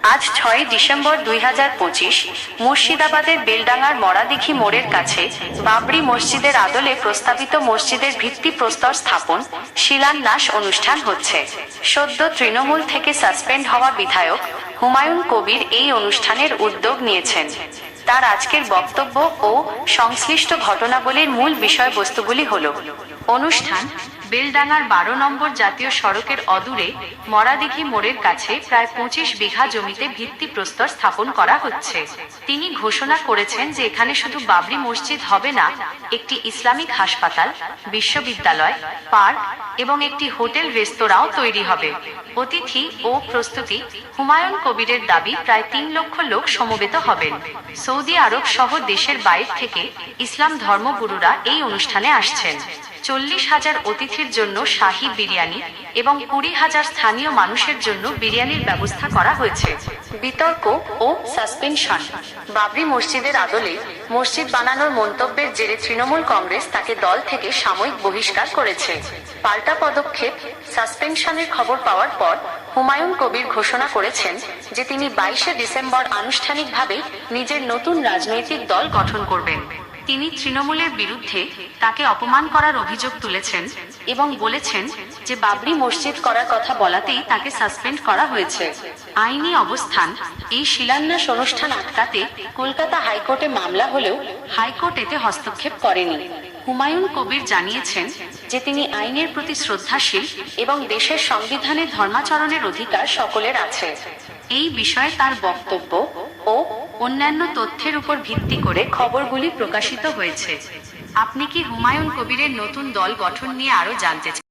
আজ 6 ডিসেম্বর 2025 মুর্শিদাবাদের বেলডাঙ্গার মরাদিঘি মোড়ের কাছে বাবরি মসজিদের আদলে প্রস্তাবিত মসজিদের ভিত্তিপ্রস্তর স্থাপন শিলান্যাস অনুষ্ঠান হচ্ছে। সদ্য তৃণমূল থেকে সাসপেন্ড হওয়া বিধায়ক হুমায়ুন কবির এই অনুষ্ঠানের উদ্যোগ নিয়েছেন। তার আজকের বক্তব্য ও সংশ্লিষ্ট ঘটনাবলীর মূল বিষয়বস্তুগুলি হল: অনুষ্ঠান বেলডাঙ্গার 12 নম্বর জাতীয় সড়কের অদূরে মরাদিঘি মোড়ের কাছে প্রায় 25 বিঘা জমিতে ভিত্তিপ্রস্তর স্থাপন করা হচ্ছে। তিনি ঘোষণা করেছেন যে এখানে শুধু বাবরি মসজিদ হবে না, একটি ইসলামিক হাসপাতাল, বিশ্ববিদ্যালয়, পার্ক এবং একটি হোটেল রেস্তোরাঁও তৈরি হবে। অতিথি ও প্রস্তুতি: হুমায়ুন কবিরের দাবি প্রায় 3 লক্ষ লোক সমবেত হবেন। সৌদি আরব সহ দেশের বাইরে থেকে ইসলাম ধর্মগুরুরা এই অনুষ্ঠানে আসছেন। 40,000 অতিথির জন্য শাহী বিরিয়ানি এবং 20,000 স্থানীয় মানুষের জন্য বিরিয়ানির ব্যবস্থা করা হয়েছে। বিতর্ক ও সাসপেনশন: বাবরি মসজিদের আদলে মসজিদ বানানোর মন্তব্যের জেরে তৃণমূল কংগ্রেস তাকে দল থেকে সাময়িক বহিষ্কার করেছে। পাল্টা পদক্ষেপ: সাসপেনশনের খবর পাওয়ার পর হুমায়ুন কবির ঘোষণা করেছেন যে তিনি 22 ডিসেম্বর আনুষ্ঠানিকভাবে নিজের নতুন রাজনৈতিক দল গঠন করবেন। তিনি তৃণমূলের বিরুদ্ধে তাকে অপমান করার অভিযোগ তুলেছেন এবং বলেছেন যে বাবরি মসজিদ করার কথা বলাতেই তাকে সাসপেন্ড করা হয়েছে। আইনি অবস্থান: এই শিলান্যাস অনুষ্ঠান আটকাতে কলকাতা হাইকোর্টে মামলা হলেও হাইকোর্ট এতে হস্তক্ষেপ করেনি। হুমায়ুন কবির জানিয়েছেন যে তিনি আইনের প্রতি শ্রদ্ধাশীল এবং দেশের সংবিধানে ধর্মাচরণের অধিকার সকলের আছে। এই বিষয়ে তার বক্তব্য ও অন্যান্য তথ্যের উপর ভিত্তি করে খবরগুলি প্রকাশিত হয়েছে। আপনি কি হুমায়ুন কবিরের নতুন দল গঠন নিয়ে আরো জানতে চান?